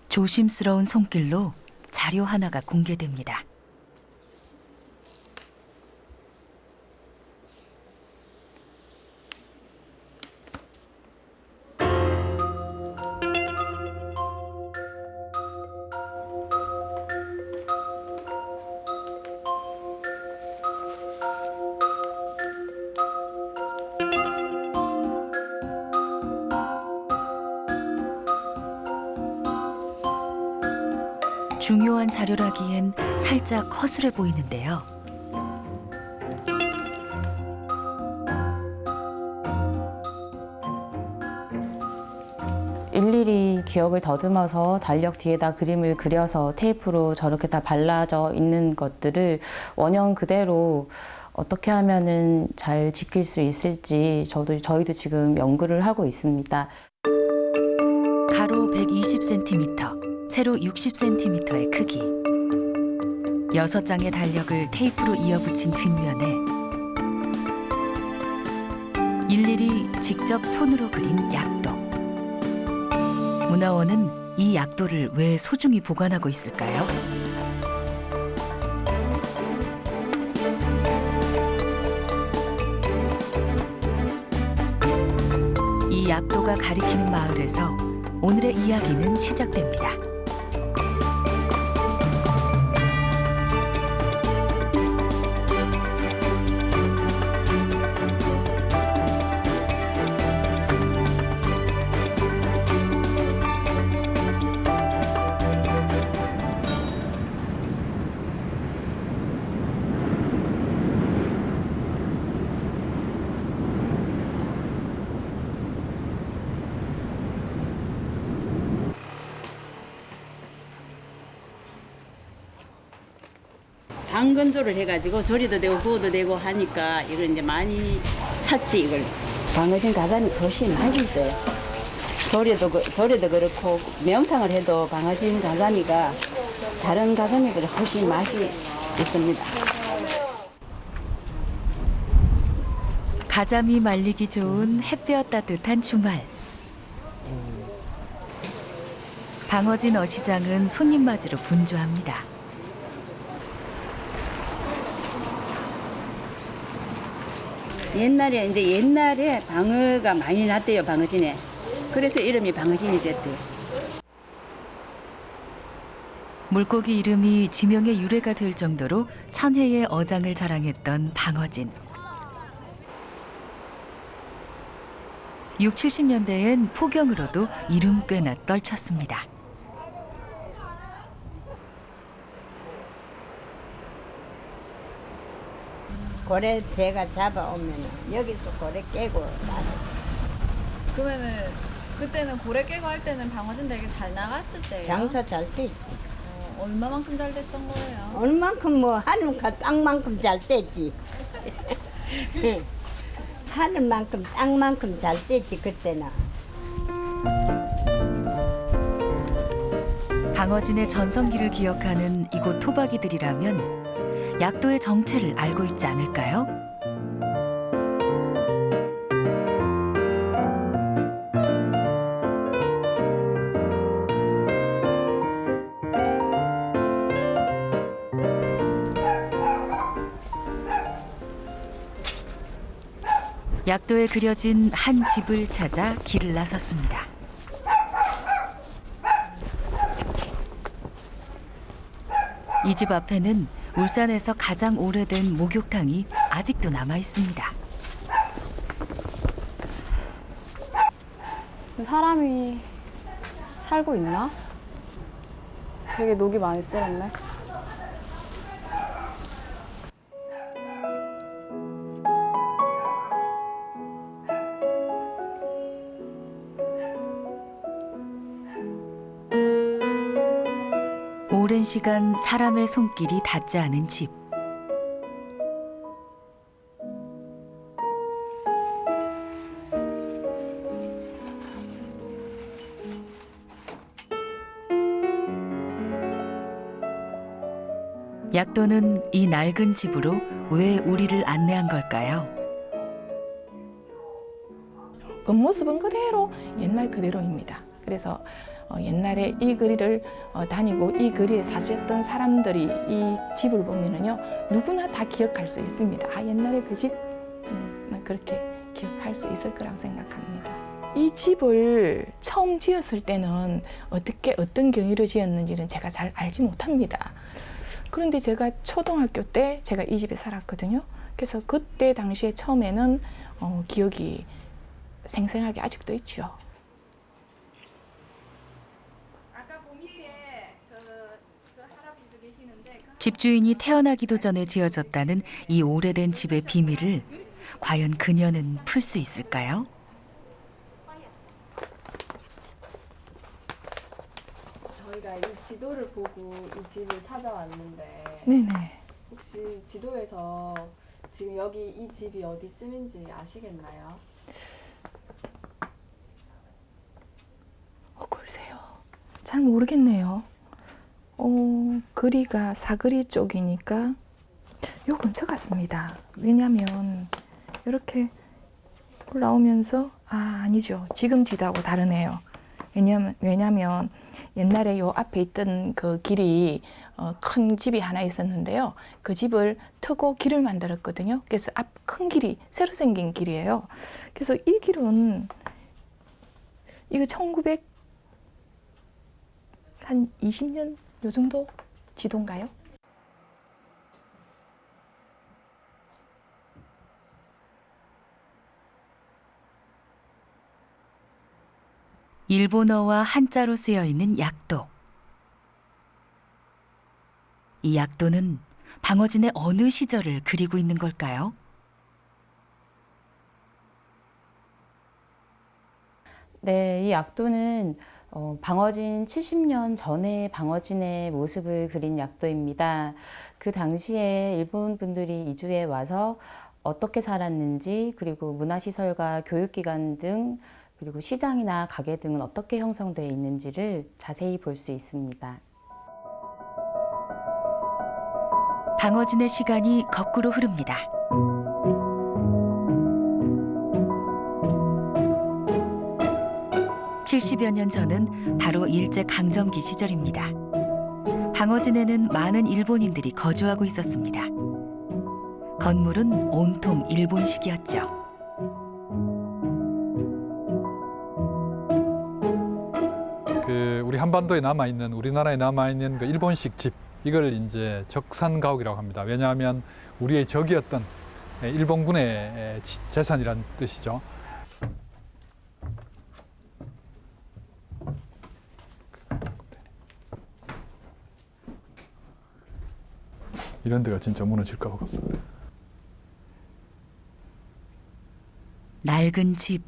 조심스러운 손길로 자료 하나가 공개됩니다. 중요한 자료라기엔 살짝 허술해 보이는데요. 일일이 기억을 더듬어서 달력 뒤에다 그림을 그려서 테이프로 저렇게 다 발라져 있는 것들을 원형 그대로 어떻게 하면은 잘 지킬 수 있을지 저희도 지금 연구를 하고 있습니다. 가로 120cm, 세로 60cm의 크기. 6장의 달력을 테이프로 이어붙인 뒷면에 일일이 직접 손으로 그린 약도. 문화원은 이 약도를 왜 소중히 보관하고 있을까요? 이 약도가 가리키는 마을에서 오늘의 이야기는 시작됩니다. 방건조를 해가지고 조리도 되고 구워도 되고 하니까 이걸 이제 많이 찾지 이걸. 방어진 가자미 훨씬 맛있어요. 조리도 그렇고 매운탕을 해도 방어진 가자미가 다른 가자미보다 훨씬 맛이 있습니다. 가자미 말리기 좋은 햇볕 따뜻한 주말. 방어진 어시장은 손님 맞으러 분주합니다. 옛날에 방어가 많이 났대요, 방어진에. 그래서 이름이 방어진이 됐대요. 물고기 이름이 지명의 유래가 될 정도로 천혜의 어장을 자랑했던 방어진. 60, 70년대엔 포경으로도 이름 꽤나 떨쳤습니다. 고래 배가 잡아오면 여기서 고래 깨고 나도. 그러면은 그때는 고래 깨고 할 때는 방어진 되게 잘 나갔을 때예요? 장사 잘 됐지. 얼마만큼 잘 됐던 거예요? 얼만큼 뭐 하는 땅만큼 잘 됐지. 하는 만큼 땅만큼 잘 됐지 그때는. 방어진의 전성기를 기억하는 이곳 토박이들이라면 약도의 정체를 알고 있지 않을까요? 약도에 그려진 한 집을 찾아 길을 나섰습니다. 이 집 앞에는 울산에서 가장 오래된 목욕탕이 아직도 남아 있습니다. 사람이 살고 있나? 되게 녹이 많이 쓸었네. 오랜 시간 사람의 손길이 닿지 않은 집. 약도는 이 낡은 집으로 왜 우리를 안내한 걸까요? 겉모습은 그대로 옛날 그대로입니다. 그래서 옛날에 이 거리를 다니고 이 거리에 사셨던 사람들이 이 집을 보면은요 누구나 다 기억할 수 있습니다. 아 옛날에 그 집 그렇게 기억할 수 있을 거라고 생각합니다. 이 집을 처음 지었을 때는 어떤 경위로 지었는지는 제가 잘 알지 못합니다. 그런데 제가 초등학교 때 제가 이 집에 살았거든요. 그래서 그때 당시에 처음에는 기억이 생생하게 아직도 있죠. 아까 그 밑에 그 할아버지도 계시는데 집주인이 태어나기도 전에 지어졌다는 이 오래된 집의 비밀을 과연 그녀는 풀 수 있을까요? 저희가 이 지도를 보고 이 집을 찾아왔는데 네네. 혹시 지도에서 지금 여기 이 집이 어디쯤인지 아시겠나요? 글쎄요. 잘 모르겠네요. 거리가 사거리 쪽이니까 요 근처 같습니다. 왜냐면 이렇게 올라오면서 아니죠. 지금 지도하고 다르네요. 왜냐면 옛날에 요 앞에 있던 그 길이 큰 집이 하나 있었는데요. 그 집을 트고 길을 만들었거든요. 그래서 앞 큰 길이 새로 생긴 길이에요. 그래서 이 길은 이거 1900 한 20년 요 정도 지도인가요? 일본어와 한자로 쓰여 있는 약도. 이 약도는 방어진의 어느 시절을 그리고 있는 걸까요? 네, 이 약도는 방어진 70년 전에 방어진의 모습을 그린 약도입니다. 그 당시에 일본 분들이 이주해 와서 어떻게 살았는지, 그리고 문화시설과 교육기관 등, 그리고 시장이나 가게 등은 어떻게 형성되어 있는지를 자세히 볼 수 있습니다. 방어진의 시간이 거꾸로 흐릅니다. (70여 년) 전은 바로 일제강점기 시절입니다. 방어진에는 많은 일본인들이 거주하고 있었습니다. 건물은 온통 일본식이었죠. 우리 한반도에 남아있는, 우리나라에 남아있는 그 일본식 집, 이걸 이제 적산가옥이라고 합니다. 왜냐하면 우리의 적이었던 일본군의 재산이란 뜻이죠. 이런 데가 진짜 무너질까 봐. 낡은 집.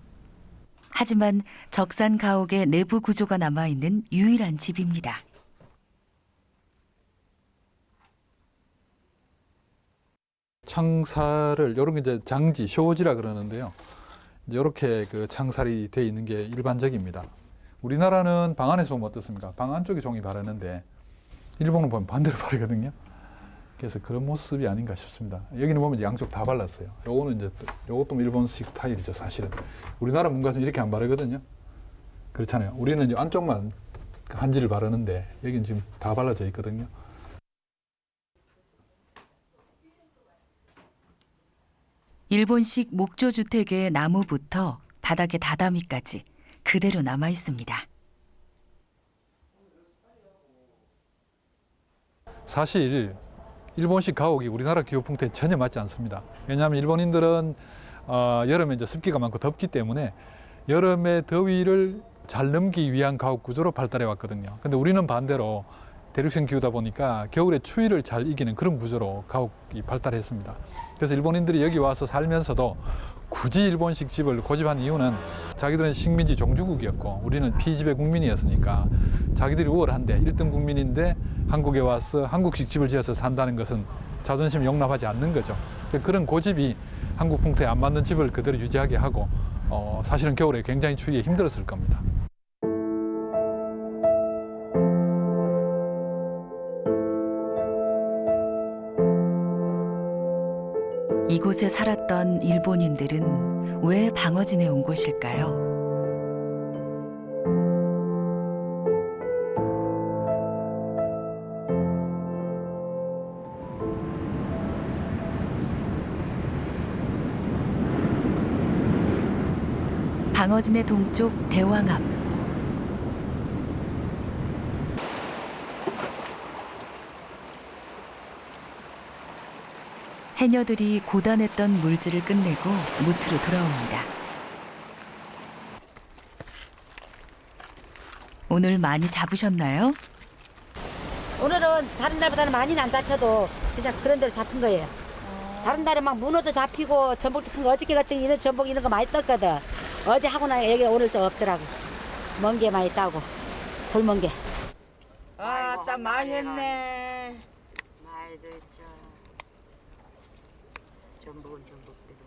하지만 적산 가옥의 내부 구조가 남아있는 유일한 집입니다. 창살을, 요런 게 이제 장지, 쇼지라 그러는데요. 이렇게 그 창살이 되어 있는 게 일반적입니다. 우리나라는 방 안에서 보면 어떻습니까? 방 안쪽에 종이 바르는데 일본은 보면 반대로 바르거든요. 그래서 그런 모습이 아닌가 싶습니다. 여기는 보면 양쪽 다 발랐어요. 요거는 이제 요것도 일본식 타일이죠, 사실은. 우리나라 문가는 이렇게 안 바르거든요. 그렇잖아요. 우리는 이제 안쪽만 한지를 바르는데 여기는 지금 다 발라져 있거든요. 일본식 목조주택의 나무부터 바닥의 다다미까지 그대로 남아 있습니다. 사실 일본식 가옥이 우리나라 기후풍토에 전혀 맞지 않습니다. 왜냐하면 일본인들은 여름에 이제 습기가 많고 덥기 때문에 여름의 더위를 잘 넘기기 위한 가옥 구조로 발달해 왔거든요. 근데 우리는 반대로 대륙성 기후다 보니까 겨울의 추위를 잘 이기는 그런 구조로 가옥이 발달했습니다. 그래서 일본인들이 여기 와서 살면서도 굳이 일본식 집을 고집한 이유는 자기들은 식민지 종주국이었고 우리는 피지배 국민이었으니까 자기들이 우월한데 1등 국민인데 한국에 와서 한국식 집을 지어서 산다는 것은 자존심을 용납하지 않는 거죠. 그런 고집이 한국 풍토에 안 맞는 집을 그대로 유지하게 하고 사실은 겨울에 굉장히 추위에 힘들었을 겁니다. 이곳에 살았던 일본인들은 왜 방어진에 온 곳일까요? 방어진의 동쪽 대왕암. 해녀들이 고단했던 물질을 끝내고 무트로 돌아옵니다. 오늘 많이 잡으셨나요? 오늘은 다른 날보다는 많이는 안 잡혀도 그냥 그런 대로 잡힌 거예요. 다른 날은 막 문어도 잡히고 전복 큰 거 어저께 같은 이런 전복 이런 거 많이 떴거든. 어제 하고 나 여기 오늘 또 없더라고. 먼 게 많이 따고 돌먼 게. 아따 많이 했네. 많이도 있죠. 전복은 전복대로.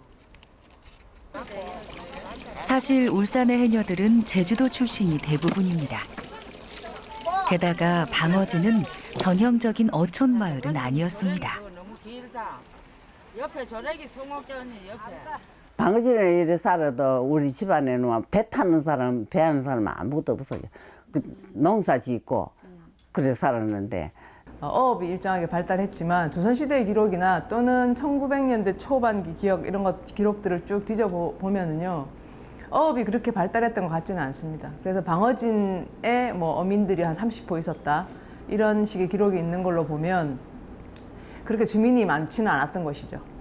사실 울산의 해녀들은 제주도 출신이 대부분입니다. 게다가 방어진은 전형적인 어촌 마을은 아니었습니다. 너무 길다. 옆에 조래기 송옥전이 옆에. 방어진에 이래 살아도 우리 집안에는 배 타는 사람, 배 하는 사람 아무것도 없어요. 농사 짓고 그래 살았는데. 어업이 일정하게 발달했지만 조선시대 기록이나 또는 1900년대 초반기 기억 이런 것 기록들을 쭉 뒤져보면은요. 어업이 그렇게 발달했던 것 같지는 않습니다. 그래서 방어진에 뭐 어민들이 한 30% 있었다. 이런 식의 기록이 있는 걸로 보면 그렇게 주민이 많지는 않았던 것이죠.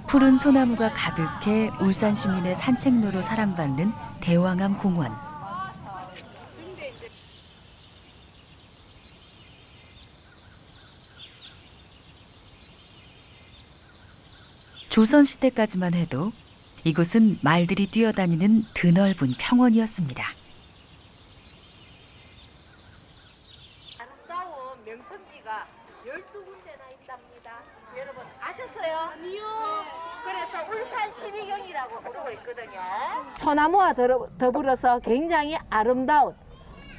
푸른 소나무가 가득해 울산 시민의 산책로로 사랑받는 대왕암 공원. 조선시대까지만 해도 이곳은 말들이 뛰어다니는 드넓은 평원이었습니다. 아름다운 명성지가 12군데나 있답니다. 여러분 아셨어요? 아니요. 그래서 울산 12경이라고 부르고 있거든요. 소나무와 더불어서 굉장히 아름다운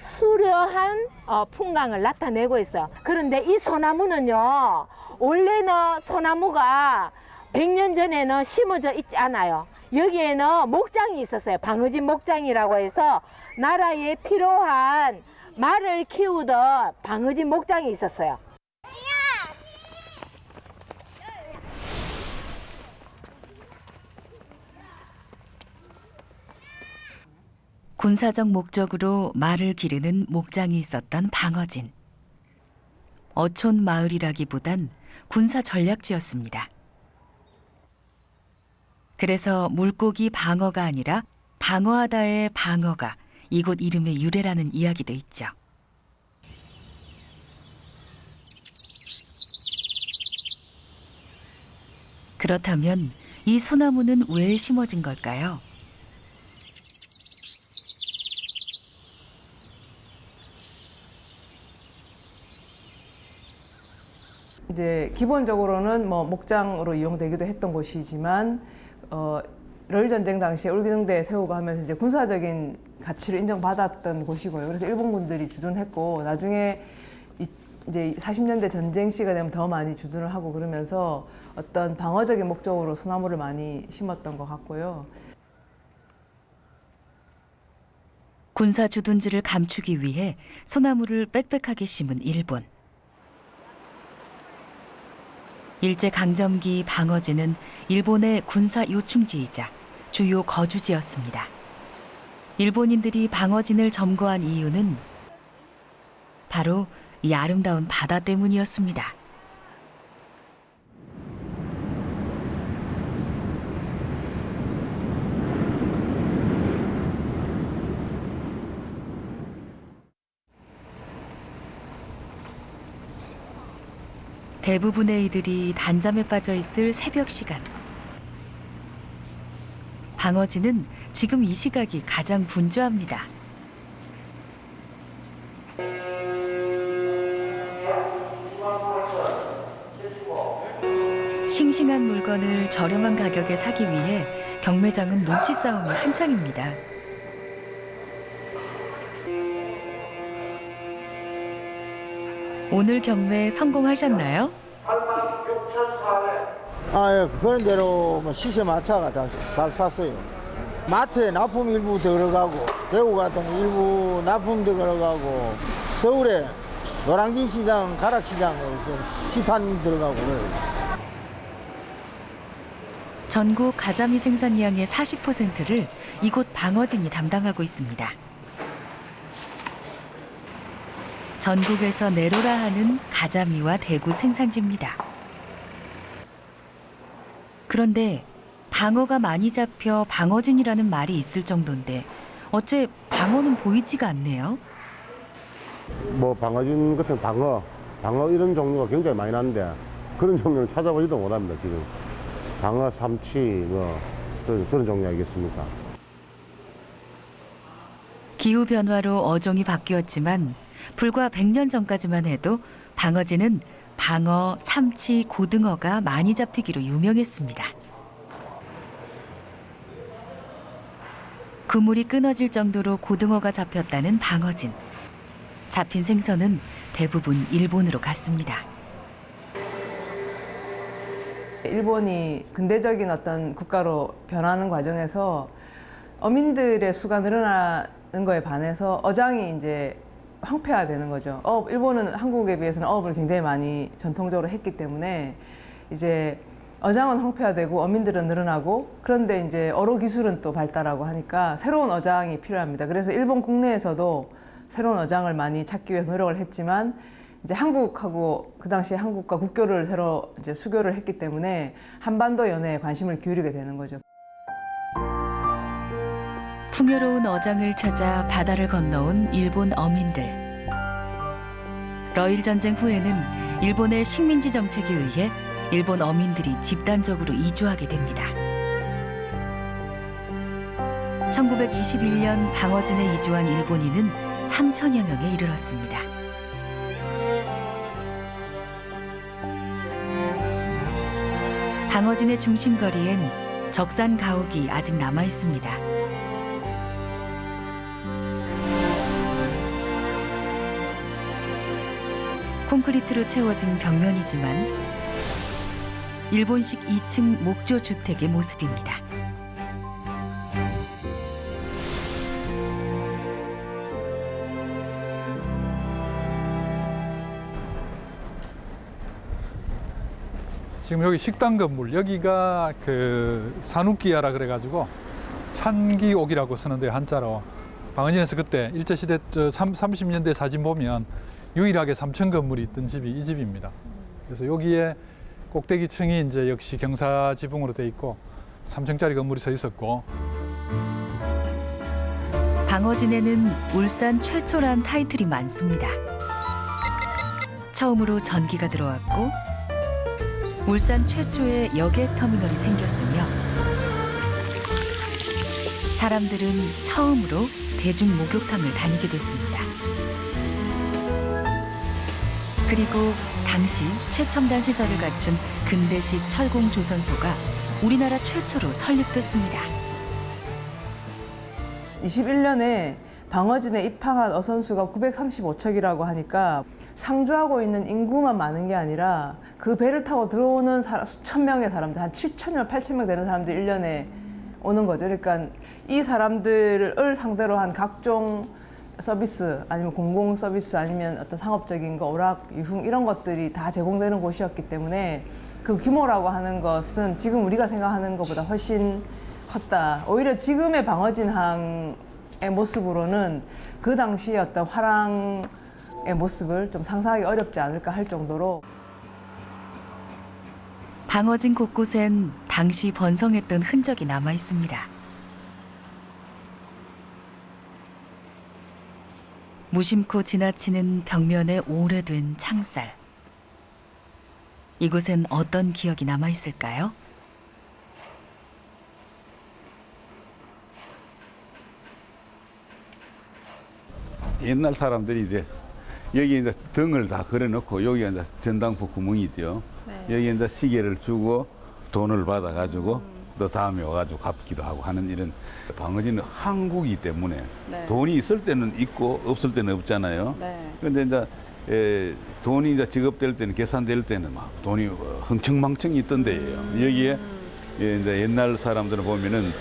수려한 풍광을 나타내고 있어요. 그런데 이 소나무는요, 원래는 소나무가 100년 전에는 심어져 있지 않아요. 여기에는 목장이 있었어요. 방어진 목장이라고 해서 나라에 필요한 말을 키우던 방어진 목장이 있었어요. 군사적 목적으로 말을 기르는 목장이 있었던 방어진. 어촌 마을이라기보단 군사 전략지였습니다. 그래서 물고기 방어가 아니라 방어하다의 방어가 이곳 이름의 유래라는 이야기도 있죠. 그렇다면 이 소나무는 왜 심어진 걸까요? 이제 기본적으로는 뭐 목장으로 이용되기도 했던 곳이지만 러일 전쟁 당시에 울기능대 세우고 하면서 이제 군사적인 가치를 인정받았던 곳이고요. 그래서 일본군들이 주둔했고 나중에 이제 40년대 전쟁 시가 되면 더 많이 주둔을 하고 그러면서 어떤 방어적인 목적으로 소나무를 많이 심었던 것 같고요. 군사 주둔지를 감추기 위해 소나무를 빽빽하게 심은 일본. 일제강점기 방어진은 일본의 군사 요충지이자 주요 거주지였습니다. 일본인들이 방어진을 점거한 이유는 바로 이 아름다운 바다 때문이었습니다. 대부분의 이들이 단잠에 빠져 있을 새벽 시간. 방어진은 지금 이 시각이 가장 분주합니다. 싱싱한 물건을 저렴한 가격에 사기 위해 경매장은 눈치 싸움이 한창입니다. 오늘 경매 성공하셨나요? 예, 그런 대로 뭐 시세 맞춰가 잘 샀어요. 마트에 납품 일부 들어가고, 대구 같은 거 일부 납품 들어가고, 서울에 노량진 시장, 가락시장 시판 들어가고 그래요. 전국 가자미 생산량의 40%를 이곳 방어진이 담당하고 있습니다. 전국에서 내로라 하는 가자미와 대구 생산지입니다. 그런데 방어가 많이 잡혀 방어진이라는 말이 있을 정도인데 어째 방어는 보이지가 않네요. 뭐 방어진 같은 방어 이런 종류가 굉장히 많이 나는데 그런 종류는 찾아보지도 못합니다. 지금 방어, 삼치 뭐 그런 종류 아니겠습니까? 기후 변화로 어종이 바뀌었지만 불과 100년 전까지만 해도 방어진은 방어, 삼치, 고등어가 많이 잡히기로 유명했습니다. 그물이 끊어질 정도로 고등어가 잡혔다는 방어진. 잡힌 생선은 대부분 일본으로 갔습니다. 일본이 근대적인 어떤 국가로 변하는 과정에서 어민들의 수가 늘어나는 거에 반해서 어장이 이제 황폐화되는 거죠. 일본은 한국에 비해서는 어업을 굉장히 많이 전통적으로 했기 때문에 이제 어장은 황폐화되고 어민들은 늘어나고 그런데 이제 어로 기술은 또 발달하고 하니까 새로운 어장이 필요합니다. 그래서 일본 국내에서도 새로운 어장을 많이 찾기 위해서 노력을 했지만 이제 한국하고 그 당시에 한국과 국교를 새로 이제 수교를 했기 때문에 한반도 연해에 관심을 기울이게 되는 거죠. 풍요로운 어장을 찾아 바다를 건너온 일본 어민들. 러일 전쟁 후에는 일본의 식민지 정책에 의해 일본 어민들이 집단적으로 이주하게 됩니다. 1921년 방어진에 이주한 일본인은 3천여 명에 이르렀습니다. 방어진의 중심거리엔 적산 가옥이 아직 남아 있습니다. 콘크리트로 채워진 벽면이지만 일본식 2층 목조 주택의 모습입니다. 지금 여기 식당 건물, 여기가 그 산욱기야라 그래가지고 찬기옥이라고 쓰는데 한자로 방어진에서 그때 일제시대 30년대 사진 보면 유일하게 3층 건물이 있던 집이 이 집입니다. 그래서 여기에 꼭대기층이 이제 역시 경사 지붕으로 돼 있고 3층짜리 건물이 서 있었고. 방어진에는 울산 최초란 타이틀이 많습니다. 처음으로 전기가 들어왔고 울산 최초의 여객 터미널이 생겼으며 사람들은 처음으로 대중 목욕탕을 다니게 됐습니다. 그리고 당시 최첨단 시설을 갖춘 근대식 철공 조선소가 우리나라 최초로 설립됐습니다. 21년에 방어진에 입항한 어선수가 935척이라고 하니까 상주하고 있는 인구만 많은 게 아니라 그 배를 타고 들어오는 수천 명의 사람들, 한 7,000명, 8,000명 되는 사람들이 1년에 오는 거죠. 그러니까 이 사람들을 상대로 한 각종 서비스 아니면 공공 서비스 아니면 어떤 상업적인 거, 오락, 유흥 이런 것들이 다 제공되는 곳이었기 때문에 그 규모라고 하는 것은 지금 우리가 생각하는 것보다 훨씬 컸다. 오히려 지금의 방어진항의 모습으로는 그 당시의 어떤 화랑의 모습을 좀 상상하기 어렵지 않을까 할 정도로 방어진 곳곳엔 당시 번성했던 흔적이 남아 있습니다. 무심코 지나치는 벽면에 오래된 창살. 이곳엔 어떤 기억이 남아 있을까요? 옛날 사람들이 이제 여기 이제 등을 다 걸어놓고 여기가 이제 전당포 구멍이죠. 네. 여기 이제 시계를 주고 돈을 받아가지고 또 다음에 와가지고 갚기도 하고 하는 이런 방어진은 항구이기 때문에 네. 돈이 있을 때는 있고 없을 때는 없잖아요. 네. 그런데 이제 돈이 이제 지급될 때는 계산될 때는 막 돈이 흥청망청 있던 데예요. 여기에 이제 옛날 사람들을 보면은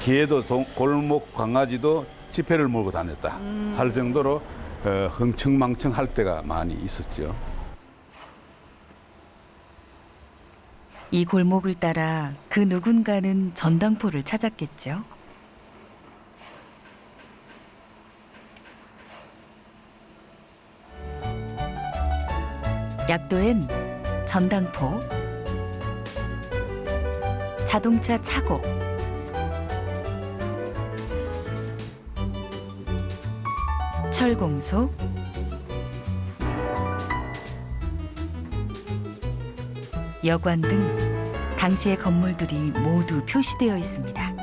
개도 골목 강아지도 지폐를 몰고 다녔다 할 정도로 흥청망청할 때가 많이 있었죠. 이 골목을 따라 그 누군가는 전당포를 찾았겠죠. 약도엔 전당포, 자동차 차고, 철공소, 여관 등 당시의 건물들이 모두 표시되어 있습니다.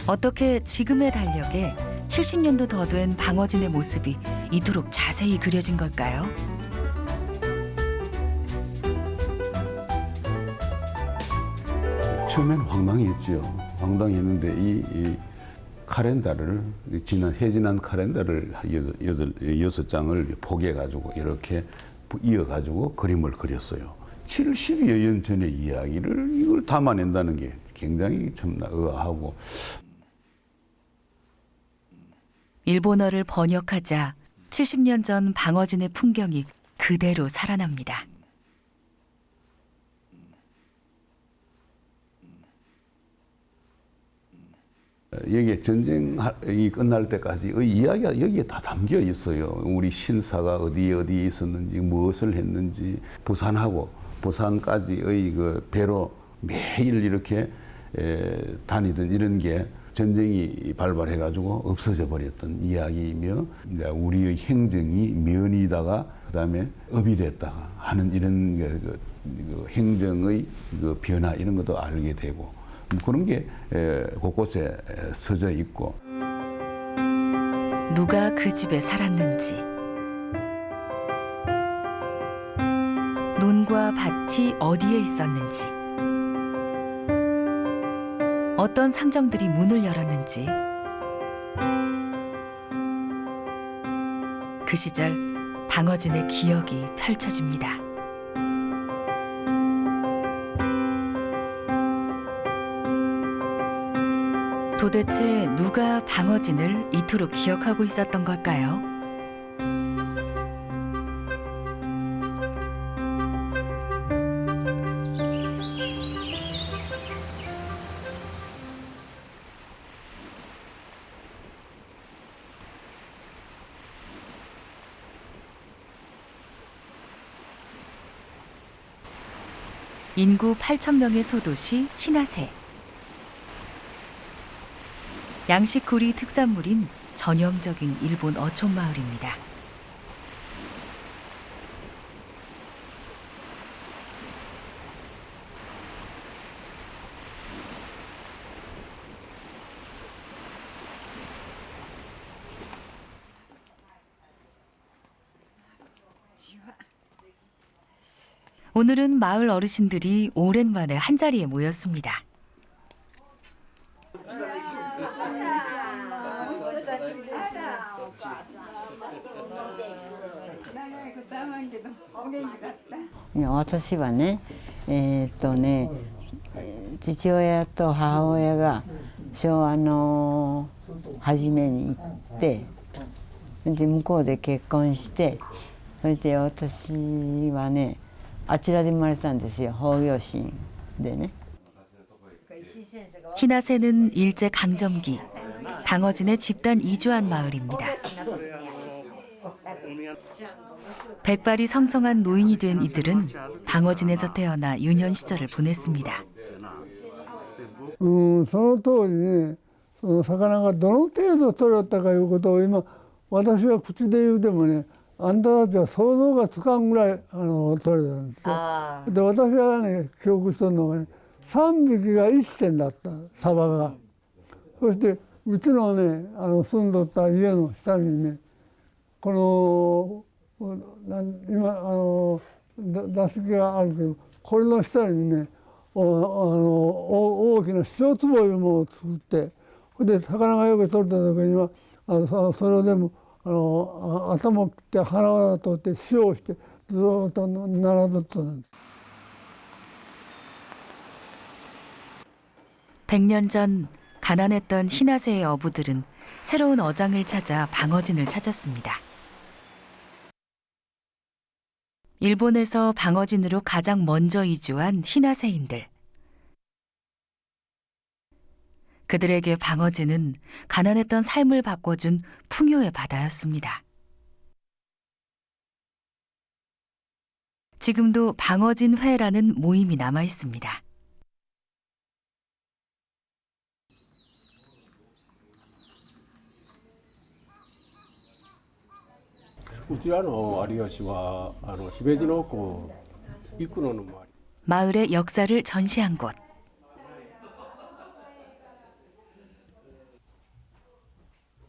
어떻게 지금의 달력에 70년도 더 된 방어진의 모습이 이토록 자세히 그려진 걸까요? 처음엔 황당했죠. 황당했는데 이 카렌다를 지난 카렌다를 6장을 포개가지고 이렇게 이어가지고 그림을 그렸어요. 70여 년 전의 이야기를 이걸 담아낸다는 게 굉장히 참나 의아하고. 일본어를 번역하자 70년 전 방어진의 풍경이 그대로 살아납니다. 여기에 전쟁이 끝날 때까지의 이야기가 여기에 다 담겨 있어요. 우리 신사가 어디에 있었는지, 무엇을 했는지, 부산하고 부산까지의 그 배로 매일 이렇게 다니던 이런 게 전쟁이 발발해가지고 없어져 버렸던 이야기이며, 이제 우리의 행정이 면이다가 그다음에 업이 됐다가 하는 이런 그 행정의 그 변화 이런 것도 알게 되고. 그런 게 곳곳에 서져 있고. 누가 그 집에 살았는지, 논과 밭이 어디에 있었는지, 어떤 상점들이 문을 열었는지, 그 시절 방어진의 기억이 펼쳐집니다. 도대체 누가 방어진을 이토록 기억하고 있었던 걸까요? 인구 8,000명의 소도시 히나세. 양식구리 특산물인 전형적인 일본 어촌 마을입니다. 오늘은 마을 어르신들이 오랜만에 한자리에 모였습니다.いや私はね、父親と母親が昭和の初めに行って、で向こうで結婚して、そして私はね、あちらで生まれたんですよ。法行神でね。 히나세는 일제 강점기 방어진에 집단 이주한 마을입니다. 백발이 성성한 노인이 된 이들은 방어진에서 태어나 유년 시절을 보냈습니다. その当時ね、その魚がどの程度取れたかいうことを今私は口で言うてもね、あんたたちは想像がつかんぐらい取れたんですよ。で私がね記憶してるのがね、3匹が1点だったサバが。そしてうちのね住んどった家の下にね、この今座敷があるけど、これの下にね大きな塩壺いうものを作って、それで魚がよく取れた時にはそれをでも頭を切って腹を取って塩をしてずっと並べてたんです。 100년 전 가난했던 히나세의 어부들은 새로운 어장을 찾아 방어진을 찾았습니다. 일본에서 방어진으로 가장 먼저 이주한 히나세인들. 그들에게 방어진은 가난했던 삶을 바꿔준 풍요의 바다였습니다. 지금도 방어진 회라는 모임이 남아 있습니다. うちらの有吉は姫路のこう幾野の周り 마을의 역사를 전시한 곳.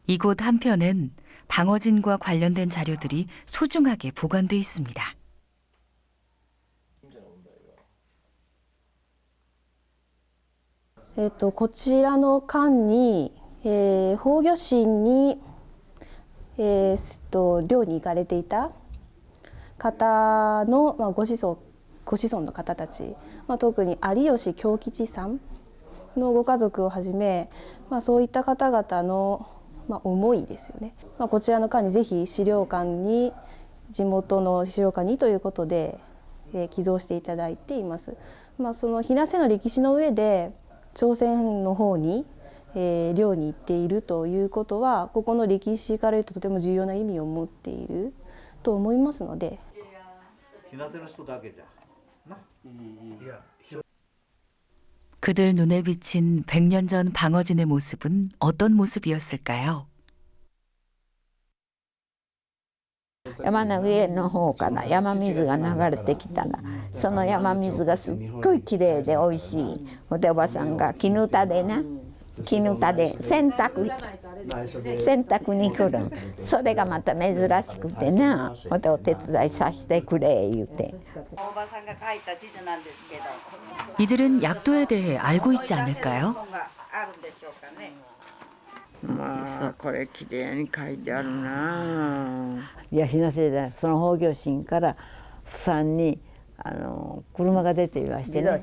이곳 한편엔 방어진과 관련된 자료들이 소중하게 보관돼 있습니다. こちらの館に、宝魚市に、漁に行かれていた方の、ご子孫の方たち、特に有吉京吉さんのご家族をはじめ、そういった方々の、思いですよね、こちらの館にぜひ資料館に地元の資料館にということで、寄贈していただいています。その日生の歴史の上で朝鮮の方に、漁に行っているということはここの歴史から言うととても重要な意味を持っていると思いますので。日生の人だけじゃな。 그들 눈에 비친 100년 전 방어진의 모습은 어떤 모습이었을까요? 山の上の方から山水が流れてきたら、その山水がすっごいきれいでおいしい。でおばさんが絹歌でね、絹歌で洗濯に来る。それがまた珍しくてな、でお手伝いさせてくれ言うて。 이들은 약도에 대해 알고 있지 않을까요? まあこれきれいに書いてあるな。いや日生でその宝魚神から釜山に車が出ていましてね。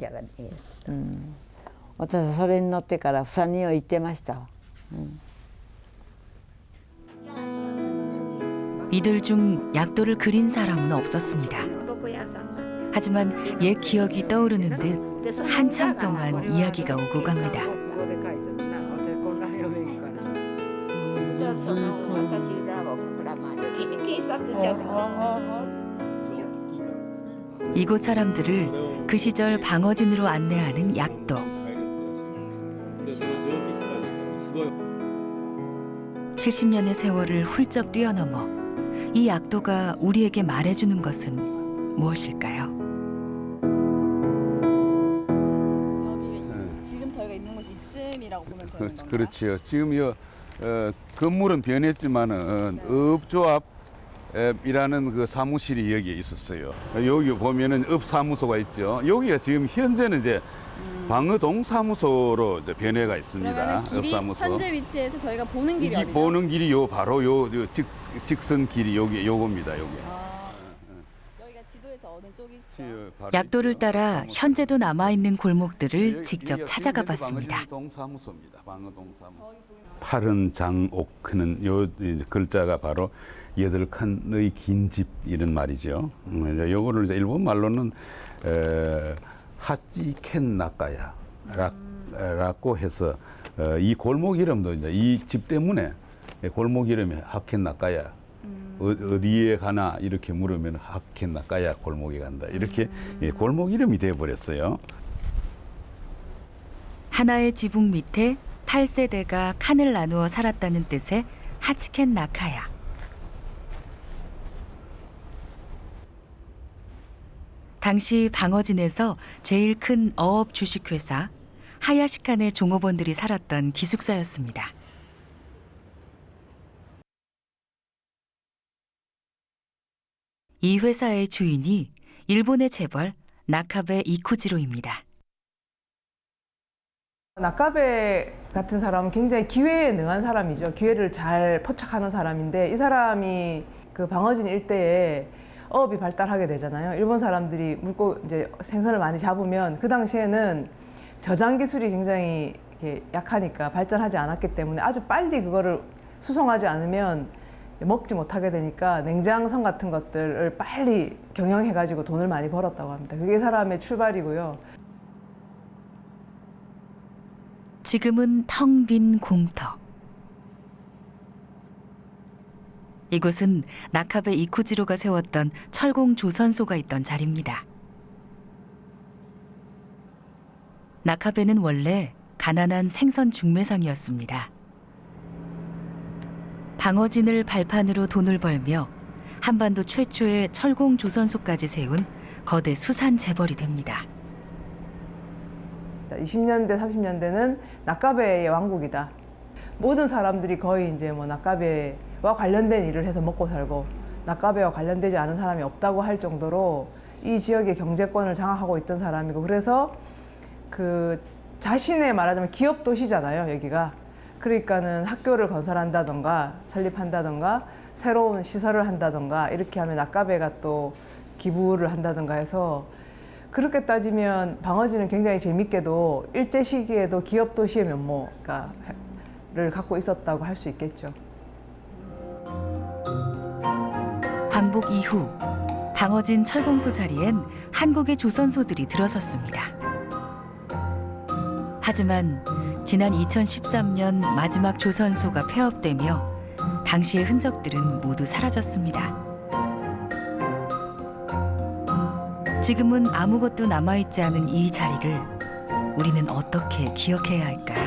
私はそれに乗ってから釜山には行ってましたわ。 이들 중 약도를 그린 사람은 없었습니다. 하지만 옛 기억이 떠오르는 듯 한참 동안 이야기가 오고 갑니다. 이곳 사람들을 그 시절 방어진으로 안내하는 약도. 70년의 세월을 훌쩍 뛰어넘어 이 약도가 우리에게 말해주는 것은 무엇일까요? 지금 저희가 있는 곳이 이쯤이라고 보면 되는 건가요? 그렇지요. 지금 이 건물은 변했지만은 업조합이라는 그 사무실이 여기에 있었어요. 여기 보면은 업사무소가 있죠. 여기가 지금 현재는 이제 방어동 사무소로 이제 변해가 있습니다. 그러면 길이 업사무소. 현재 위치에서 저희가 보는 길이 어디죠? 보는 길이 요 바로 요 직선 길이 요겁니다. 여기. 여기가 지도에서 어느 쪽이시죠? 약도를 따라 현재도 남아있는 골목들을 직접 찾아가 봤습니다. 방어동 사무소입니다. 방어동 사무소. 파른 장옥하는 요 글자가 바로 8칸의 긴 집 이런 말이죠. 요거를 이제 일본 말로는 하찌켄 나카야라고 해서 이 골목 이름도 이제 이 집 때문에 골목 이름이 하켄 나카야. 어디에 가나 이렇게 물으면 하켄 나카야 골목에 간다. 이렇게 골목 이름이 돼 버렸어요. 하나의 지붕 밑에 8세대가 칸을 나누어 살았다는 뜻의 하치켄 나카야. 당시 방어진에서 제일 큰 어업 주식회사 하야시칸의 종업원들이 살았던 기숙사였습니다. 이 회사의 주인이 일본의 재벌 나카베 이쿠지로입니다. 나카베 같은 사람은 굉장히 기회에 능한 사람이죠. 기회를 잘 포착하는 사람인데 이 사람이 그 방어진 일대에 어업이 발달하게 되잖아요. 일본 사람들이 이제 생선을 많이 잡으면 그 당시에는 저장 기술이 굉장히 이렇게 약하니까 발전하지 않았기 때문에 아주 빨리 그거를 수송하지 않으면 먹지 못하게 되니까 냉장선 같은 것들을 빨리 경영해가지고 돈을 많이 벌었다고 합니다. 그게 사람의 출발이고요. 지금은 텅 빈 공터. 이곳은 낙하배 이쿠지로가 세웠던 철공 조선소가 있던 자리입니다. 낙하배는 원래 가난한 생선 중매상이었습니다. 방어진을 발판으로 돈을 벌며 한반도 최초의 철공 조선소까지 세운 거대 수산 재벌이 됩니다. 20년대, 30년대는 낙가배의 왕국이다. 모든 사람들이 거의 이제 뭐 낙가배와 관련된 일을 해서 먹고 살고 낙가배와 관련되지 않은 사람이 없다고 할 정도로 이 지역의 경제권을 장악하고 있던 사람이고, 그래서 그 자신의 말하자면 기업 도시잖아요, 여기가. 그러니까는 학교를 건설한다던가 설립한다던가 새로운 시설을 한다던가 이렇게 하면 낙가배가 또 기부를 한다던가 해서, 그렇게 따지면 방어진은 굉장히 재밌게도 일제 시기에도 기업 도시의 면모를 갖고 있었다고 할 수 있겠죠. 광복 이후 방어진 철공소 자리엔 한국의 조선소들이 들어섰습니다. 하지만 지난 2013년 마지막 조선소가 폐업되며 당시의 흔적들은 모두 사라졌습니다. 지금은 아무것도 남아있지 않은 이 자리를 우리는 어떻게 기억해야 할까요?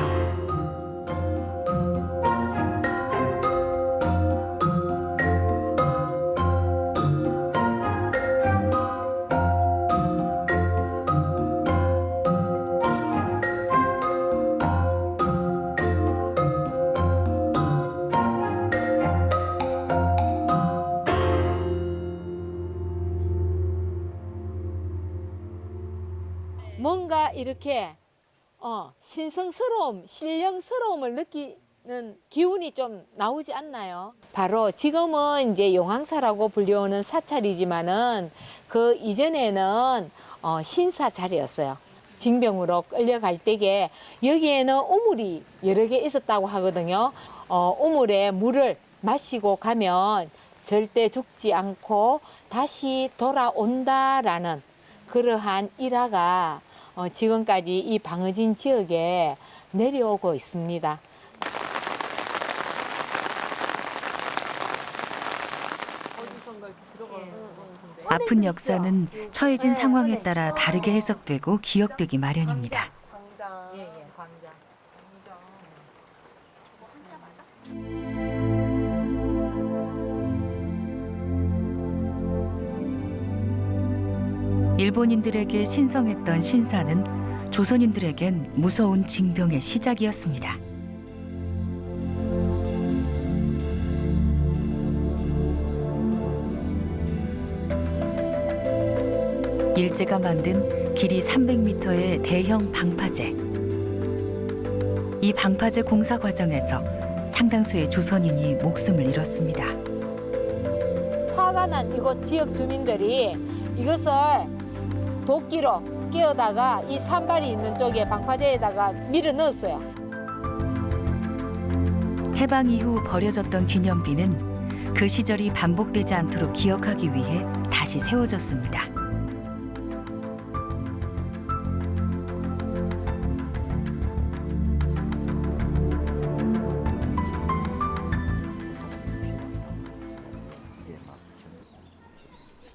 뭔가 이렇게 신성스러움, 신령스러움을 느끼는 기운이 좀 나오지 않나요? 바로 지금은 이제 용왕사라고 불리우는 사찰이지만은 그 이전에는 신사 자리였어요. 징병으로 끌려갈 때에 여기에는 우물이 여러 개 있었다고 하거든요. 우물에 물을 마시고 가면 절대 죽지 않고 다시 돌아온다라는 그러한 일화가 지금까지 이 방어진 지역에 내려오고 있습니다. 아픈 역사는 처해진 상황에 따라 다르게 해석되고 기억되기 마련입니다. 일본인들에게 신성했던 신사는 조선인들에겐 무서운 징병의 시작이었습니다. 일제가 만든 길이 300m의 대형 방파제. 이 방파제 공사 과정에서 상당수의 조선인이 목숨을 잃었습니다. 화가 난 이곳 지역 주민들이 이것을 도끼로 끼워다가 이 산발이 있는 쪽에 방파제에다가 밀어 넣었어요. 해방 이후 버려졌던 기념비는 그 시절이 반복되지 않도록 기억하기 위해 다시 세워졌습니다.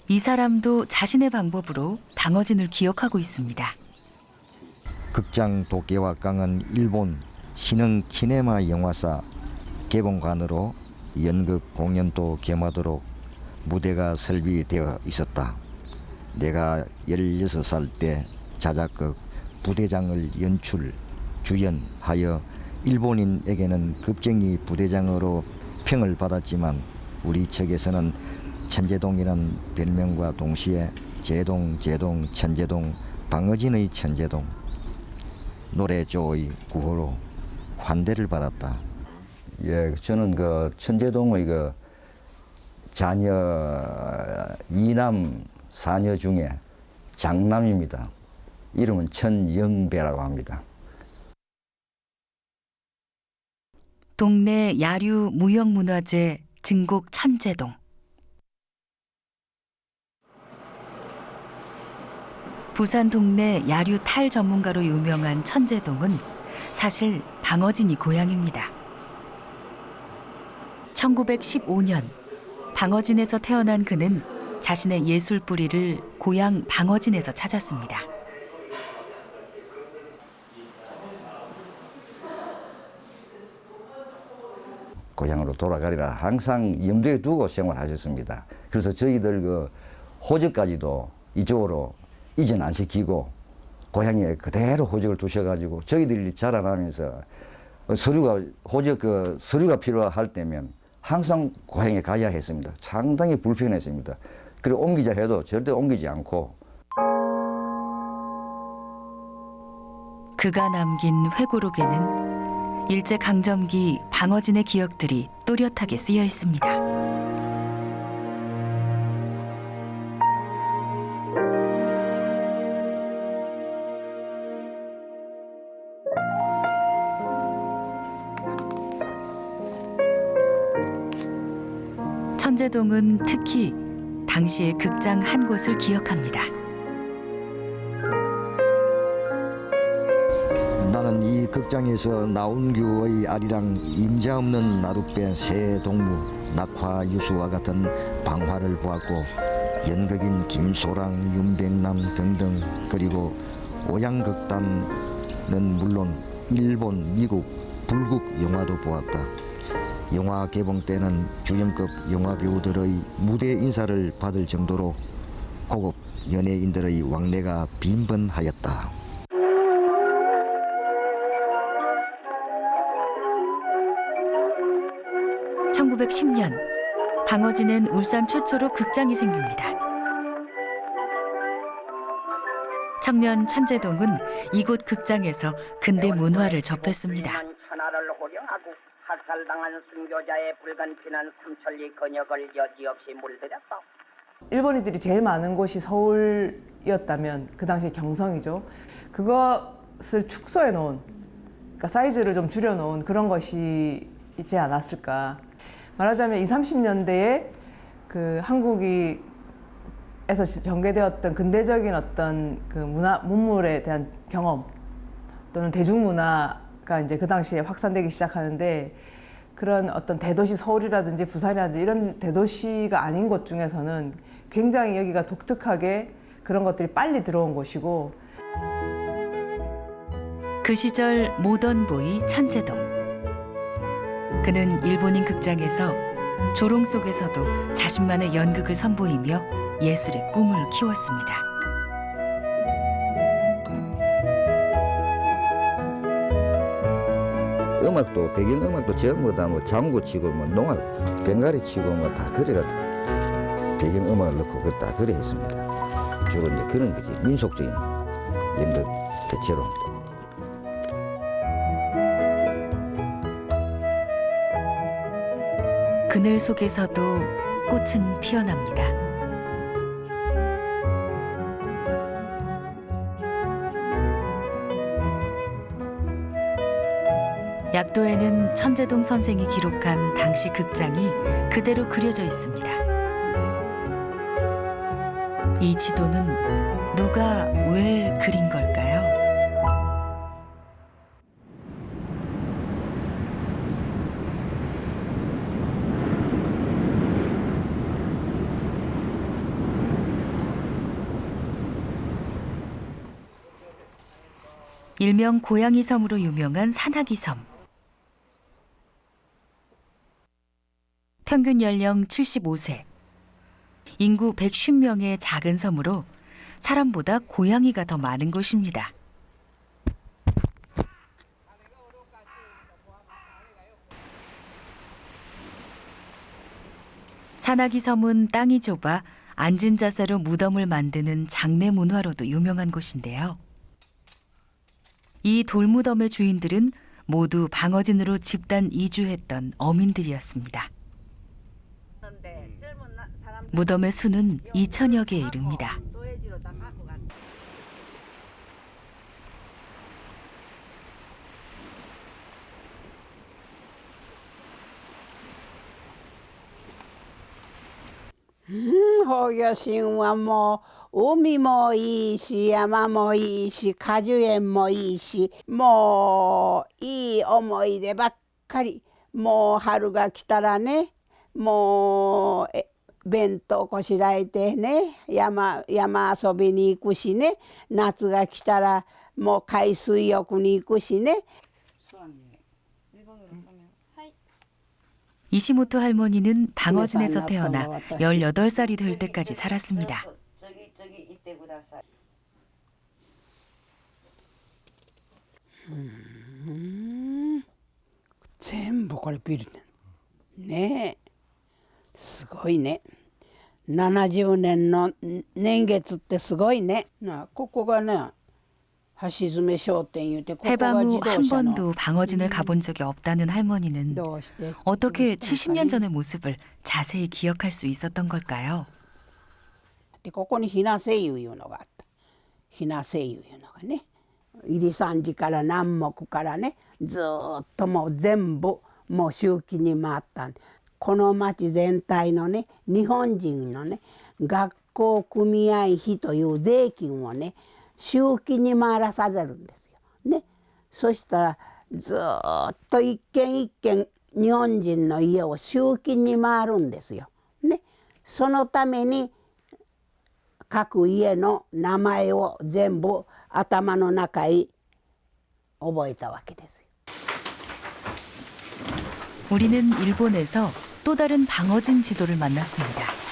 이 사람도 자신의 방법으로 방어진을 기억하고 있습니다. 극장 도깨와 깡은 일본 신흥 키네마 영화사 개봉관으로 연극 공연도 겸하도록 무대가 설비되어 있었다. 내가 16살 때 자작극 부대장을 연출, 주연하여 일본인에게는 급쟁이 부대장으로 평을 받았지만 우리 측에서는 천재동이라는 별명과 동시에 제동, 천재동, 방어진의 천재동, 노래조의 구호로 환대를 받았다. 예, 저는 그 천재동의 그 자녀 2남 4녀 중에 장남입니다. 이름은 천영배라고 합니다. 동네 야류 무형문화재 증곡 천제동. 부산 동네 야류 탈 전문가로 유명한 천제동은 사실 방어진이 고향입니다. 1915년 방어진에서 태어난 그는 자신의 예술 뿌리를 고향 방어진에서 찾았습니다. 고향으로 돌아가리라 항상 염두에 두고 생활하셨습니다. 그래서 저희들 그 호적까지도 이쪽으로 이전 안 시키고 고향에 그대로 호적을 두셔가지고 저희들이 자라나면서 서류가 필요할 때면 항상 고향에 가야 했습니다. 상당히 불편했습니다. 그리고 옮기자 해도 절대 옮기지 않고. 그가 남긴 회고록에는 일제강점기 방어진의 기억들이 또렷하게 쓰여 있습니다. 천제동은 특히 당시의 극장 한 곳을 기억합니다. 나는 이 극장에서 나운규의 아리랑 임자 없는 나룻배 새 동무 낙화 유수와 같은 방화를 보았고 연극인 김소랑 윤백남 등등 그리고 오양극단은 물론 일본, 미국, 불국 영화도 보았다. 영화 개봉 때는 주연급 영화 배우들의 무대 인사를 받을 정도로 고급 연예인들의 왕래가 빈번하였다. 1910년 방어진엔 울산 최초로 극장이 생깁니다. 청년 천제동은 이곳 극장에서 근대 문화를 접했습니다. 천하를 호령하고 학살당한 순교자의 불간피난 삼천리 근역을 여지없이 물들였다. 일본인들이 제일 많은 곳이 서울이었다면 그 당시에 경성이죠. 그것을 축소해 놓은, 그러니까 사이즈를 좀 줄여 놓은 그런 것이 있지 않았을까. 말하자면 20, 30년대에 그 한국에서 전개되었던 근대적인 어떤 그 문물에 대한 경험 또는 대중문화가 이제 그 당시에 확산되기 시작하는데 그런 어떤 대도시 서울이라든지 부산이라든지 이런 대도시가 아닌 곳 중에서는 굉장히 여기가 독특하게 그런 것들이 빨리 들어온 곳이고 그 시절 모던보이 천제동. 그는 일본인 극장에서 조롱 속에서도 자신만의 연극을 선보이며 예술의 꿈을 키웠습니다. 음악도 배경음악도 전부 다 뭐 장구 치고 뭐 농악 괭가리 치고 뭐 다 그래가지고 배경음악을 넣고 그 다 그래 했습니다. 주로 이제 그런 거지 민속적인 연극 대체로. 그늘 속에서도 꽃은 피어납니다. 약도에는 천제동 선생이 기록한 당시 극장이 그대로 그려져 있습니다. 이 지도는 누가 왜 그린 걸까요? 일명 고양이 섬으로 유명한 산하기 섬. 평균 연령 75세. 인구 150명의 작은 섬으로 사람보다 고양이가 더 많은 곳입니다. 산하기 섬은 땅이 좁아 앉은 자세로 무덤을 만드는 장례 문화로도 유명한 곳인데요. 이 돌무덤의 주인들은 모두 방어진으로 집단 이주했던 어민들이었습니다. 무덤의 수는 2,000여 개에 이릅니다. 法魚神はもう海もいいし山もいいし果樹園もいいしもういい思い出ばっかり。もう春が来たらねもう弁当こしらえてね山遊びに行くしね夏が来たらもう海水浴に行くしね。 이시모토 할머니는 방어진에서 태어나 18살이 될 때까지 살았습니다. 全部これビルね。すごいね。70年の年月ってすごいね。ここがね 해방 후 한 번도 방어진을 가본 적이 없다는 할머니는 어떻게 70년 전의 모습을 자세히 기억할 수 있었던 걸까요? ここにひなせ湯いうのがあった。ひなせ湯いうのがね。入り三時から南木からねずっともう全部もう周期に回った。この町全体のね日本人のね学校組合費という税金をね 周期に回らされるんですよ。ね、そしたらずっと一軒一軒日本人の家を集金に回るんですよ。ね、そのために各家の名前を全部頭の中に覚えたわけですよ。 우리는 일본에서 또 다른 방어진 지도를 만났습니다.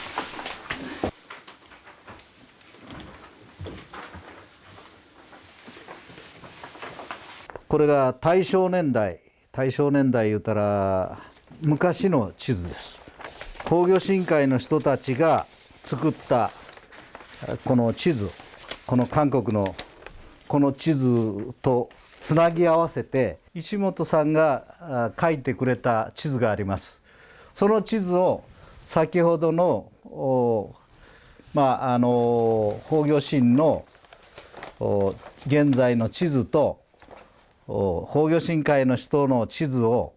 これが大正年代言うたら昔の地図です。工業深海の人たちが作ったこの地図、この韓国のこの地図とつなぎ合わせて石本さんが書いてくれた地図があります。その地図を先ほどの工業新の現在の地図と 工業深海の人の地図を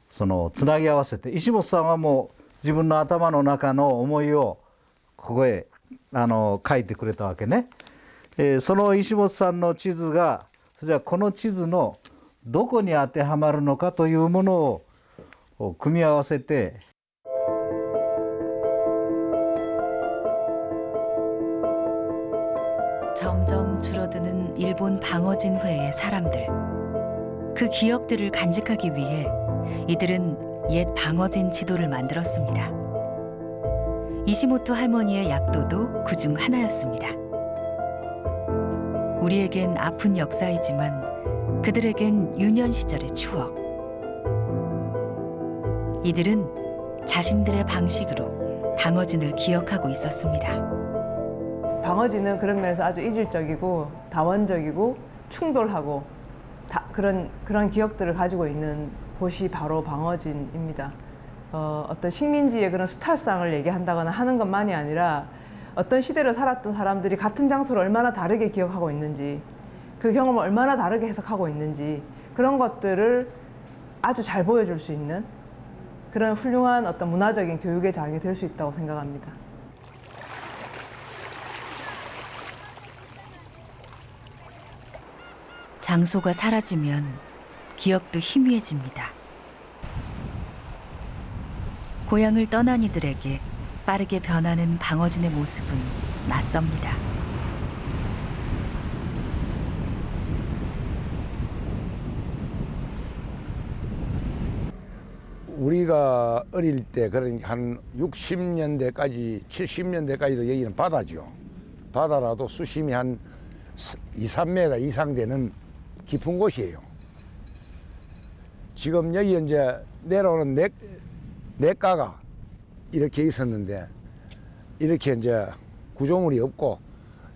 つなぎ合わせて石本さんはもう自分の頭の中の思いをここへ書いてくれたわけね。その石本さんの地図がじゃあこの地図のどこに当てはまるのかというものを組み合わせて 점점 줄어드는 일본 방어진회의 사람들. 그 기억들을 간직하기 위해 이들은 옛 방어진 지도를 만들었습니다. 이시모토 할머니의 약도도 그중 하나였습니다. 우리에겐 아픈 역사이지만 그들에겐 유년 시절의 추억. 이들은 자신들의 방식으로 방어진을 기억하고 있었습니다. 방어진은 그런 면에서 아주 이질적이고 다원적이고 충돌하고 그런 기억들을 가지고 있는 곳이 바로 방어진입니다. 어떤 식민지의 그런 수탈상을 얘기한다거나 하는 것만이 아니라 어떤 시대를 살았던 사람들이 같은 장소를 얼마나 다르게 기억하고 있는지 그 경험을 얼마나 다르게 해석하고 있는지 그런 것들을 아주 잘 보여줄 수 있는 그런 훌륭한 어떤 문화적인 교육의 장이 될 수 있다고 생각합니다. 장소가 사라지면 기억도 희미해집니다. 고향을 떠난 이들에게 빠르게 변하는 방어진의 모습은 낯섭니다. 우리가 어릴 때 그러니까 한 60년대까지 70년대까지도 여기는 바다죠. 바다라도 수심이 한 2, 3m 이상 되는 깊은 곳이에요. 지금 여기 이제 내려오는 냇가가 이렇게 있었는데 이렇게 이제 구조물이 없고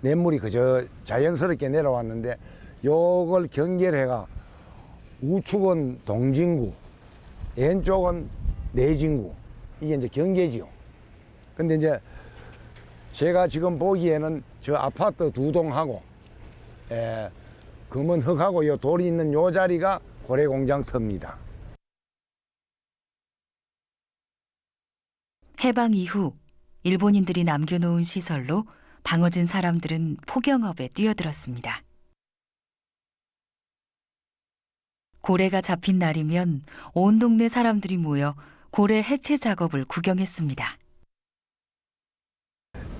냇물이 그저 자연스럽게 내려왔는데 요걸 경계해가 우측은 동진구, 왼쪽은 내진구 이게 이제 경계지요. 근데 이제 제가 지금 보기에는 저 아파트 두 동하고 검은 흙하고 요 돌이 있는 요 자리가 고래공장터입니다. 해방 이후 일본인들이 남겨놓은 시설로 방어진 사람들은 포경업에 뛰어들었습니다. 고래가 잡힌 날이면 온 동네 사람들이 모여 고래 해체 작업을 구경했습니다.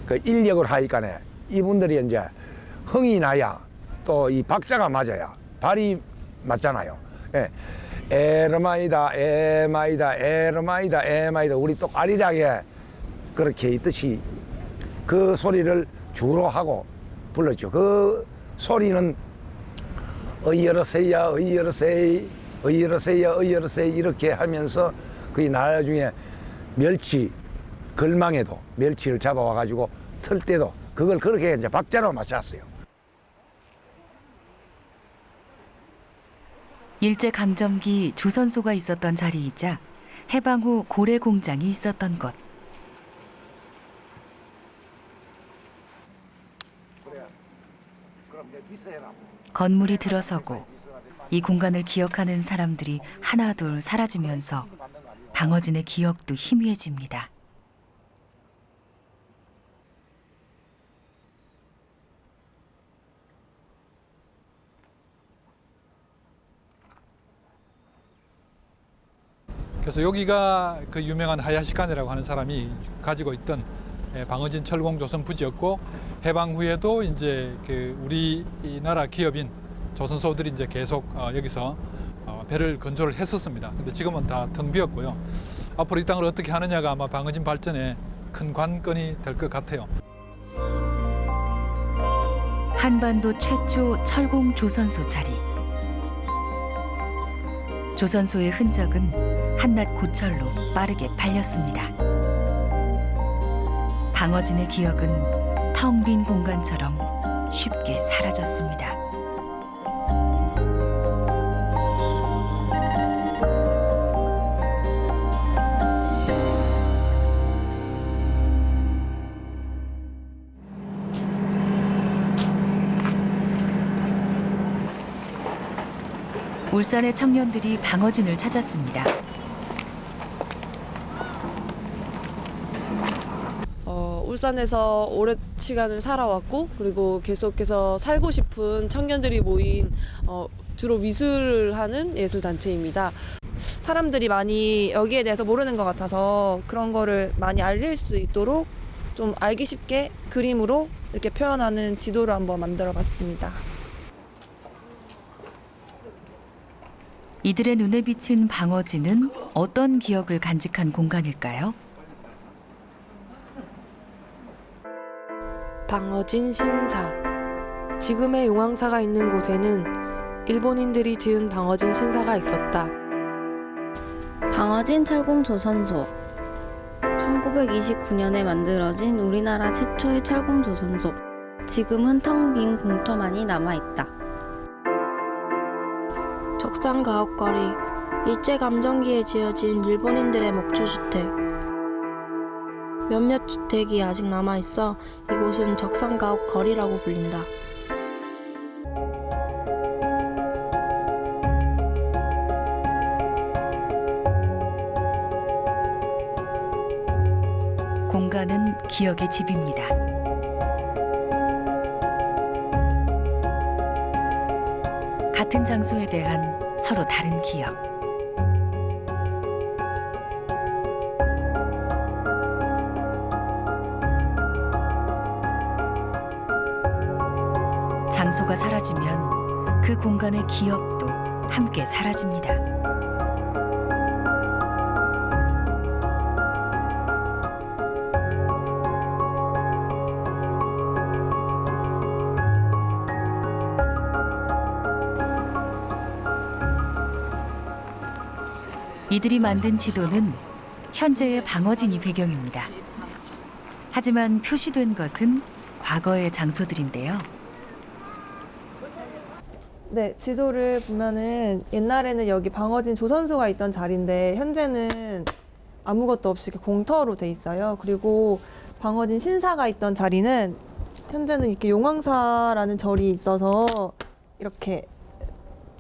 그 인력을 하니까네 이분들이 이제 흥이 나야 또 이 박자가 맞아야 발이 맞잖아요. 예. 에르마이다 에마이다 에르마이다 에마이다 우리 또 아리랑에 그렇게 있듯이 그 소리를 주로 하고 불렀죠. 그 소리는 어이여러세야 어이여러세이 어이여러세야 어이여러세이 이렇게 하면서 그 나중에 멸치 걸망에도 멸치를 잡아와 가지고 틀 때도 그걸 그렇게 이제 박자로 맞췄어요. 일제강점기 조선소가 있었던 자리이자 해방 후 고래 공장이 있었던 곳. 건물이 들어서고 이 공간을 기억하는 사람들이 하나둘 사라지면서 방어진의 기억도 희미해집니다. 그래서 여기가 그 유명한 하야시칸이라고 하는 사람이 가지고 있던 방어진 철공 조선 부지였고, 해방 후에도 이제 그 우리나라 기업인 조선소들이 이제 계속 여기서 배를 건조를 했었습니다. 근데 지금은 다 텅 비었고요. 앞으로 이 땅을 어떻게 하느냐가 아마 방어진 발전에 큰 관건이 될 것 같아요. 한반도 최초 철공 조선소 자리. 조선소의 흔적은 한낱 고철로 빠르게 팔렸습니다. 방어진의 기억은 텅 빈 공간처럼 쉽게 사라졌습니다. 울산의 청년들이 방어진을 찾았습니다. 울산에서 오랜 시간을 살아왔고, 그리고 계속해서 살고 싶은 청년들이 모인 주로 미술을 하는 예술단체입니다. 사람들이 많이 여기에 대해서 모르는 것 같아서 그런 거를 많이 알릴 수 있도록 좀 알기 쉽게 그림으로 이렇게 표현하는 지도를 한번 만들어 봤습니다. 이들의 눈에 비친 방어진은 어떤 기억을 간직한 공간일까요? 방어진 신사. 지금의 용왕사가 있는 곳에는 일본인들이 지은 방어진 신사가 있었다. 방어진 철공조선소. 1929년에 만들어진 우리나라 최초의 철공조선소. 지금은 텅 빈 공터만이 남아있다. 적산가옥거리. 일제감정기에 지어진 일본인들의 목조주택. 몇몇 주택이 아직 남아있어 이곳은 적산가옥거리라고 불린다. 공간은 기억의 집입니다. 같은 장소에 대한 서로 다른 기억. 장소가 사라지면 그 공간의 기억도 함께 사라집니다. 이들이 만든 지도는 현재의 방어진이 배경입니다. 하지만 표시된 것은 과거의 장소들인데요. 네, 지도를 보면은 옛날에는 여기 방어진 조선소가 있던 자리인데 현재는 아무것도 없이 이렇게 공터로 돼 있어요. 그리고 방어진 신사가 있던 자리는 현재는 이렇게 용왕사라는 절이 있어서 이렇게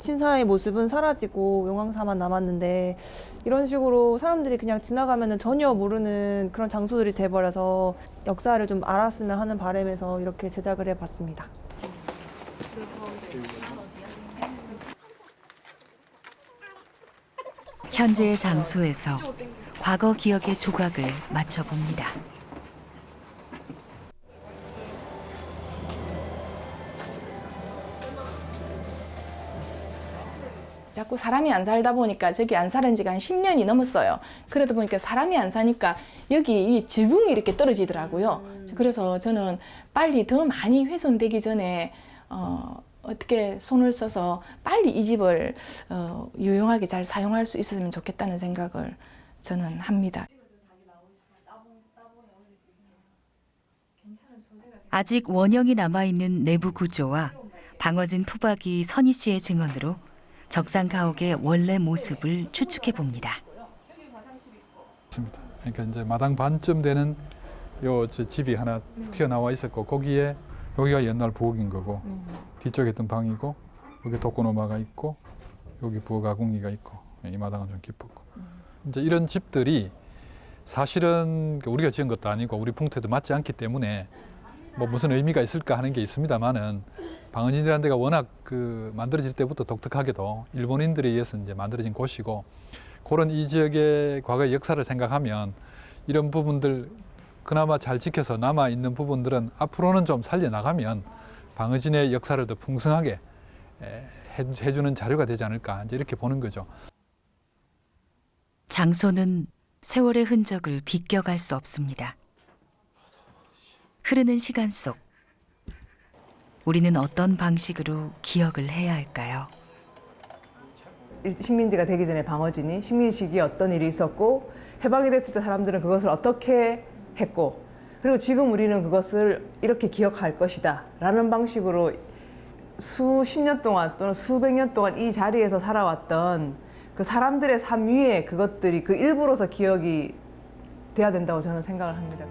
신사의 모습은 사라지고 용왕사만 남았는데 이런 식으로 사람들이 그냥 지나가면 전혀 모르는 그런 장소들이 돼버려서 역사를 좀 알았으면 하는 바람에서 이렇게 제작을 해봤습니다. 현재의 장소에서 과거 기억의 조각을 맞춰봅니다. 자꾸 사람이 안 살다 보니까 저기 안 살은 지가 한 10년이 넘었어요. 그러다 보니까 사람이 안 사니까 여기 이 지붕이 이렇게 떨어지더라고요. 그래서 저는 빨리 더 많이 훼손되기 전에 어떻게 손을 써서 빨리 이 집을 유용하게 잘 사용할 수 있었으면 좋겠다는 생각을 저는 합니다. 아직 원형이 남아있는 내부 구조와 방어진 토박이 선희 씨의 증언으로 적산 가옥의 원래 모습을 추측해 봅니다. 그러니까 이제 마당 반쯤 되는 요 집이 하나 튀어나와 있었고 거기에 여기가 옛날 부엌인 거고 뒤쪽에 있던 방이고 여기 독고노마가 있고 여기 부엌 아궁이가 있고 이 마당은 좀 깊었고 이제 이런 집들이 사실은 우리가 지은 것도 아니고 우리 풍토에도 맞지 않기 때문에 뭐 무슨 의미가 있을까 하는 게 있습니다만은 방언진이라는 데가 워낙 만들어질 때부터 독특하게도 일본인들에 의해서 이제 만들어진 곳이고 그런 이 지역의 과거의 역사를 생각하면 이런 부분들 그나마 잘 지켜서 남아 있는 부분들은 앞으로는 좀 살려나가면 방어진의 역사를 더 풍성하게 해주는 자료가 되지 않을까 이제 이렇게 보는 거죠. 장소는 세월의 흔적을 비껴갈 수 없습니다. 흐르는 시간 속 우리는 어떤 방식으로 기억을 해야 할까요? 식민지가 되기 전에 방어진이 식민 시기에 어떤 일이 있었고 해방이 됐을 때 사람들은 그것을 어떻게 했고 그리고 지금 우리는 그것을 이렇게 기억할 것이다 라는 방식으로 수십 년 동안 또는 수백 년 동안 이 자리에서 살아왔던 그 사람들의 삶 위에 그것들이 그 일부로서 기억이 돼야 된다고 저는 생각을 합니다.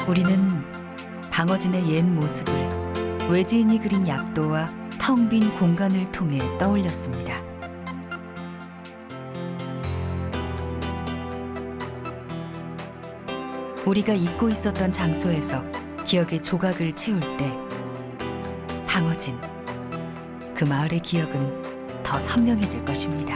우리는 방어진의 옛 모습을 외지인이 그린 약도와 텅 빈 공간을 통해 떠올렸습니다. 우리가 잊고 있었던 장소에서 기억의 조각을 채울 때 방어진, 그 마을의 기억은 더 선명해질 것입니다.